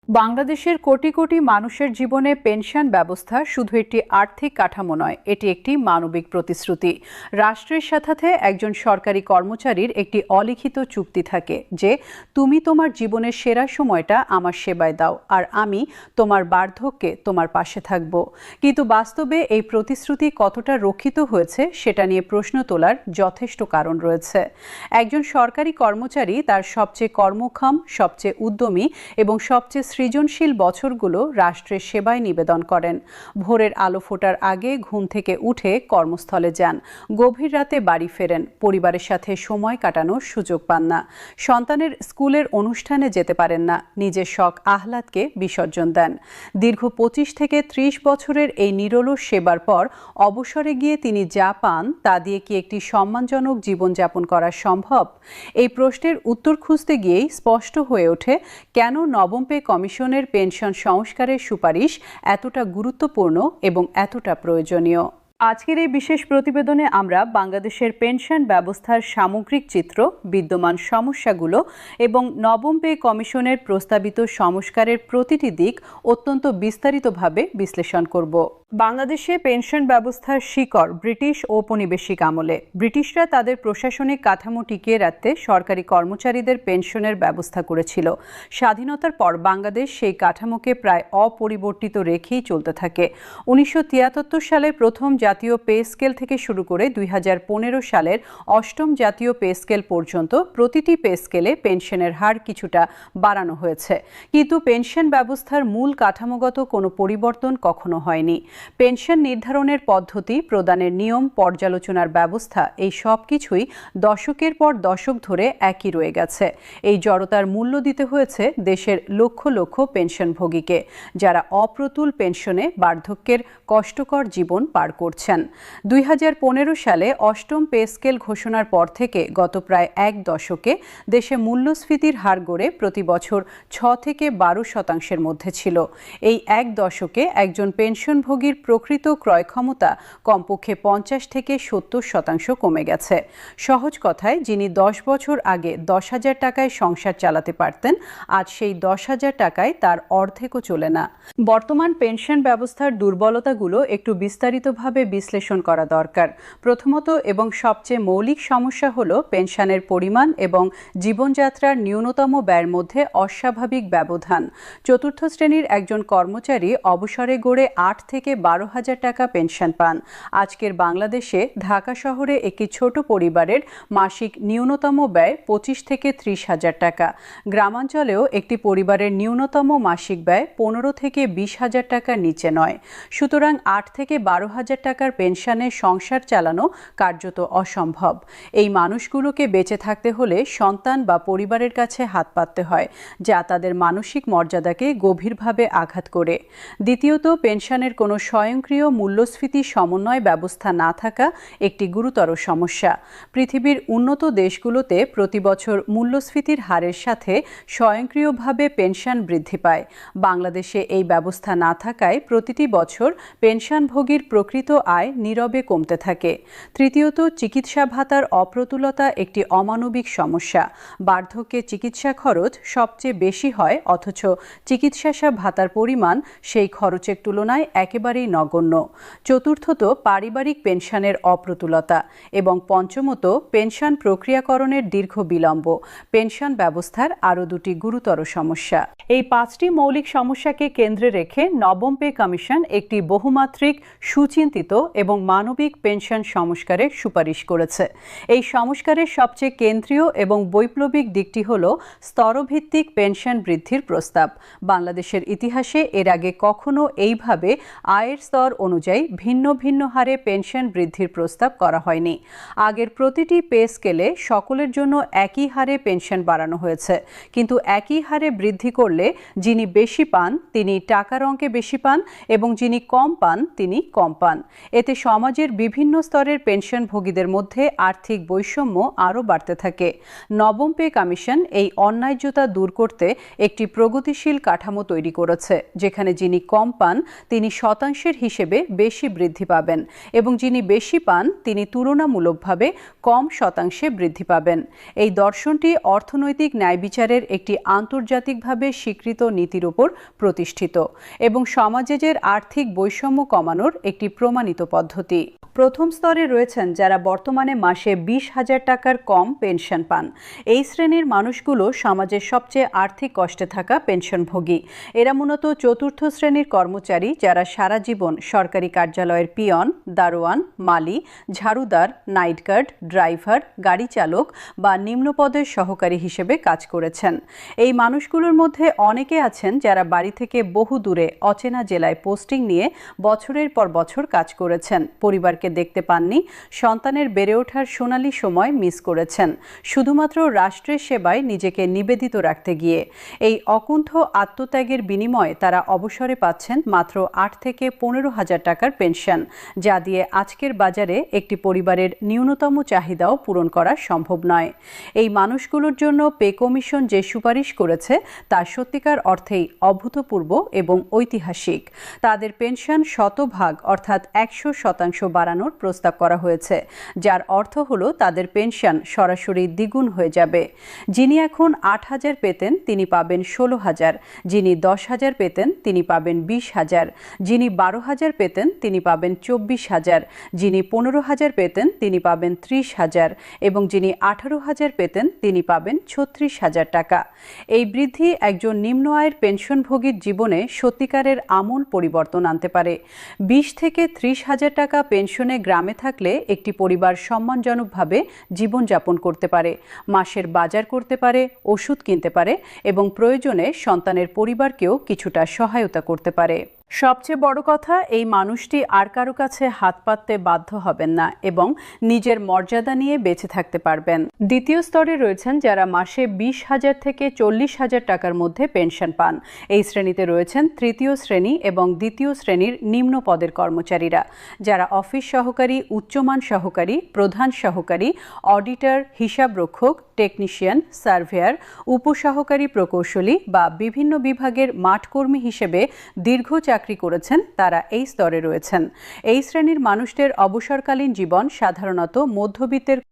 বাংলাদেশের কোটি কোটি মানুষের জীবনে পেনশন ব্যবস্থা শুধু একটি আর্থিক কাঠামো নয়, এটি একটি মানবিক প্রতিশ্রুতি। রাষ্ট্রের সাথে একজন সরকারি কর্মচারীর একটি অলিখিত চুক্তি থাকে যে তুমি তোমার জীবনের সেরা সময়টা আমার সেবায় দাও আর আমি তোমার বার্ধক্যে তোমার পাশে থাকব। কিন্তু বাস্তবে এই প্রতিশ্রুতি কতটা রক্ষিত হয়েছে সেটা নিয়ে প্রশ্ন তোলার যথেষ্ট কারণ রয়েছে। একজন সরকারি কর্মচারী তার সবচেয়ে কর্মক্ষম, সবচেয়ে উদ্যমী এবং সবচেয়ে সৃজনশীল বছরগুলো রাষ্ট্রের সেবায় নিবেদন করেন। ভোরের আলো ফোটার আগে ঘুম থেকে উঠে কর্মস্থলে যান, গভীর রাতে বাড়ি ফেরেন, পরিবারের সাথে সময় কাটানোর সুযোগ পান না, সন্তানের স্কুলের অনুষ্ঠানে যেতে পারেন না, নিজের শখ আহ্লাদকে বিসর্জন দেন। দীর্ঘ 25 থেকে 30 বছরের এই নিরলস সেবার পর অবসরে গিয়ে তিনি যা পান তা দিয়ে কি একটি সম্মানজনক জীবনযাপন করা সম্ভব? এই প্রশ্নের উত্তর খুঁজতে গিয়েই স্পষ্ট হয়ে ওঠে কেন নবম পে কমিশনের পেনশন সংস্কারের সুপারিশ এতটা গুরুত্বপূর্ণ এবং এতটা প্রয়োজনীয়। আজকের এই বিশেষ প্রতিবেদনে আমরা বাংলাদেশের পেনশন ব্যবস্থার সামগ্রিক চিত্র, বিদ্যমান সমস্যাগুলো এবং নবম পে কমিশনের প্রস্তাবিত সংস্কারের প্রতিটি দিক অত্যন্ত বিস্তারিতভাবে বিশ্লেষণ করব। বাংলাদেশে পেনশন ব্যবস্থার শিকড় ব্রিটিশ ঔপনিবেশিক আমলে। ব্রিটিশরা তাদের প্রশাসনিক কাঠামো টিকিয়ে রাখতে সরকারি কর্মচারীদের পেনশনের ব্যবস্থা করেছিল। স্বাধীনতার পর বাংলাদেশ সেই কাঠামোকে প্রায় অপরিবর্তিত রেখেই চলতে থাকে। 1973 সালে প্রথম জাতীয় পে স্কেল থেকে শুরু করে 2015 সালের অষ্টম জাতীয় পে স্কেল পর্যন্ত প্রতিটি পে স্কেলে পেনশনের হার কিছুটা বাড়ানো হয়েছে, কিন্তু পেনশন ব্যবস্থার মূল কাঠামোগত কোনো পরিবর্তন কখনো হয়নি। পেনশন নির্ধারণের পদ্ধতি, প্রদানের নিয়ম, পর্যালোচনার ব্যবস্থা, এই সব কিছুই দশকের পর দশক ধরে একই রয়ে গেছে। এই জড়তার মূল্য দিতে হয়েছে দেশের লক্ষ লক্ষ পেনশনভোগীকে, যারা অপ্রতুল পেনশনে বার্ধক্যের কষ্টকর জীবন পার করছেন। 2015 সালে অষ্টম পে স্কেল ঘোষণার পর থেকে গত প্রায় এক দশকে দেশে মূল্যস্ফীতির হার গড়ে প্রতি বছর 6 থেকে 12% মধ্যে ছিল। এই এক দশকে একজন পেনশনভোগীর প্রকৃত ক্রয় ক্ষমতা কমপক্ষে 50 থেকে 70% কমে গেছে। সহজ কথায়, যিনি 10 বছর আগে 10,000 টাকায় সংসার চালাতে পারতেন, আজ সেই 10,000 টাকায় তার অর্ধেকও চলে না। বর্তমান পেনশন ব্যবস্থার দুর্বলতাগুলো একটু বিস্তারিতভাবে বিশ্লেষণ করা দরকার। প্রথমত এবং সবচেয়ে মৌলিক সমস্যা হলো পেনশনের পরিমাণ এবং জীবনযাত্রার ন্যূনতম ব্যয়ের মধ্যে অস্বাভাবিক ব্যবধান। চতুর্থ শ্রেণীর একজন কর্মচারী অবসরে গড়ে 8 থেকে 12,000 টাকা পেনশন পান। আজকের বাংলাদেশে ঢাকা শহরে একটি ছোট পরিবারের মাসিক ন্যূনতম ব্যয় 25 থেকে 30,000 টাকা। গ্রামাঞ্চলেও একটি পরিবারের ন্যূনতম মাসিক ব্যয় 15 থেকে 20,000 টাকার নিচে নয়। সুতরাং 8 থেকে 12,000 টাকার পেনশনে সংসার চালানো কার্যত অসম্ভব। এই মানুষগুলোকে বেঁচে থাকতে হলে সন্তান বা পরিবারের কাছে হাত পাততে হয়, যা তাদের মানসিক মর্যাদাকে গভীরভাবে আঘাত করে। দ্বিতীয়ত, পেনশনের কোনো স্বয়ংক্রিয় মূল্যস্ফীতি সমন্বয় ব্যবস্থা না থাকা একটি গুরুতর সমস্যা। পৃথিবীর উন্নত দেশগুলোতে প্রতি বছর মূল্যস্ফীতির হারের সাথে স্বয়ংক্রিয়ভাবে পেনশন বৃদ্ধি পায়। বাংলাদেশে এই ব্যবস্থা না থাকায় প্রতিটি বছর পেনশনভোগীর প্রকৃত আয় নীরবে কমতে থাকে। তৃতীয়ত, চিকিৎসা ভাতার অপ্রতুলতা একটি অমানবিক সমস্যা। বার্ধক্যে চিকিৎসা খরচ সবচেয়ে বেশি হয়, অথচ চিকিৎসা ভাতার পরিমাণ সেই খরচের তুলনায় একেবারেই নগণ্য। চতুর্থত, পারিবারিক পেনশনের অপ্রতুলতা এবং পঞ্চমত, পেনশন প্রক্রিয়াকরণের দীর্ঘ বিলম্ব পেনশন ব্যবস্থার আরও দুটি গুরুতর সমস্যা। এই 5টি মৌলিক সমস্যাকে কেন্দ্রে রেখে নবম পে কমিশন একটি বহুমাত্রিক, সুচিন্তিত এবং মানবিক পেনশন সংস্কারের সুপারিশ করেছে। এই সংস্কারের সবচেয়ে কেন্দ্রীয় এবং বৈপ্লবিক দিকটি হল স্তরভিত্তিক পেনশন বৃদ্ধির প্রস্তাব। বাংলাদেশের ইতিহাসে এর আগে কখনো এইভাবে আয়ের স্তর অনুযায়ী ভিন্ন ভিন্ন হারে পেনশন বৃদ্ধির প্রস্তাব করা হয়নি। আগের প্রতিটি পে স্কেলে সকলের জন্য একই হারে পেনশন বাড়ানো হয়েছে, কিন্তু একই হারে বৃদ্ধি করলে যিনি বেশি পান তিনি টাকার অঙ্কে বেশি পান এবং যিনি কম পান তিনি কম পান। এতে সমাজের বিভিন্ন স্তরের পেনশনভোগীদের মধ্যে আর্থিক বৈষম্য আরও বাড়তে থাকে। নবম পে কমিশন এই অন্যায্যতা দূর করতে একটি প্রগতিশীল কাঠামো তৈরি করেছে, যেখানে যিনি কম পান তিনি শতাংশের হিসেবে বেশি বৃদ্ধি পাবেন এবং যিনি বেশি পান তিনি তুলনামূলকভাবে কম শতাংশে বৃদ্ধি পাবেন। এই দর্শনটি অর্থনৈতিক ন্যায় বিচারের একটি আন্তর্জাতিকভাবে স্বীকৃত নীতির উপর প্রতিষ্ঠিত এবং সমাজের আর্থিক বৈষম্য কমানোর একটি প্রমাণিত পদ্ধতি। প্রথম স্তরে রয়েছেন যারা বর্তমানে মাসে 20,000 টাকার কম পেনশন পান। এই শ্রেণীর মানুষগুলো সমাজের সবচেয়ে আর্থিক কষ্টে থাকা পেনশনভোগী। এরা মূলত চতুর্থ শ্রেণীর কর্মচারী যারা সারা জীবন সরকারি কার্যালয়ের পিয়ন, দারোয়ান, মালি, ঝাড়ুদার, নাইট গার্ড, ড্রাইভার, গাড়ি চালক বা নিম্নপদের সহকারী হিসেবে কাজ করেছেন। এই মানুষগুলোর মধ্যে অনেকে আছেন যারা বাড়ি থেকে বহু দূরে অচেনা জেলায় পোস্টিং নিয়ে বছরের পর বছর কাজ করেছেন, পরিবারকে দেখতে পাননি, সন্তানের বেড়ে ওঠার সোনালী সময় মিস করেছেন, শুধুমাত্র রাষ্ট্রের সেবায় নিজেকে নিবেদিত রাখতে গিয়ে। এই অকুণ্ঠ আত্মত্যাগের বিনিময়ে তারা অবসরে পাচ্ছেন মাত্র 8 থেকে 15,000 টাকার পেনশন, যা দিয়ে আজকের বাজারে একটি পরিবারের ন্যূনতম চাহিদাও পূরণ করা সম্ভব নয়। এই মানুষগুলোর জন্য পে কমিশন যে সুপারিশ করেছে তা সত্যিকার অর্থেই অভূতপূর্ব এবং ঐতিহাসিক। তাদের পেনশন শতভাগ অর্থাৎ 100% বাড়ানোর প্রস্তাব করা হয়েছে, যার অর্থ হলো তাদের পেনশন সরাসরি দ্বিগুণ হয়ে যাবে। যিনি এখন 8,000 পেতেন তিনি পাবেন 16,000, যিনি 10,000 পেতেন তিনি পাবেন 20,000, যিনি 12,000 পেতেন তিনি পাবেন 24,000, যিনি 15,000 পেতেন তিনি পাবেন 30,000 এবং যিনি 18,000 পেতেন তিনি পাবেন 36,000 টাকা। এই বৃদ্ধি একজন নিম্ন আয়ের পেনশনভোগীর জীবনে সত্যিকারের আমূল পরিবর্তন আনতে পারে। 20 থেকে 30,000 টাকা পেনশনে গ্রামে থাকলে একটি পরিবার সম্মানজনকভাবে জীবনযাপন করতে পারে, মাসের বাজার করতে পারে, ওষুধ কিনতে পারে এবং প্রয়োজনে সন্তানের পরিবারকেও কিছুটা সহায়তা করতে পারে। সবচেয়ে বড় কথা, এই মানুষটি আর কারো কাছে হাত পাততে বাধ্য হবেন না এবং নিজের মর্যাদা নিয়ে বেঁচে থাকতে পারবেন। দ্বিতীয় স্তরে রয়েছেন যারা মাসে 20,000 থেকে 40,000 টাকার মধ্যে পেনশন পান। এই শ্রেণীতে রয়েছেন তৃতীয় শ্রেণী এবং দ্বিতীয় শ্রেণীর নিম্ন পদের কর্মচারীরা, যারা অফিস সহকারী, উচ্চমান সহকারী, প্রধান সহকারী, অডিটর, হিসাবরক্ষক, টেকনিশিয়ান, সার্ভেয়ার, উপসহকারী প্রকৌশলী বা বিভিন্ন বিভাগের মাঠকর্মী হিসেবে দীর্ঘ চাকরি করেছেন, তারা এই স্তরে রয়েছেন। এই শ্রেণীর মানুষদের অবসরকালীন জীবন সাধারণত মধ্যবিত্তের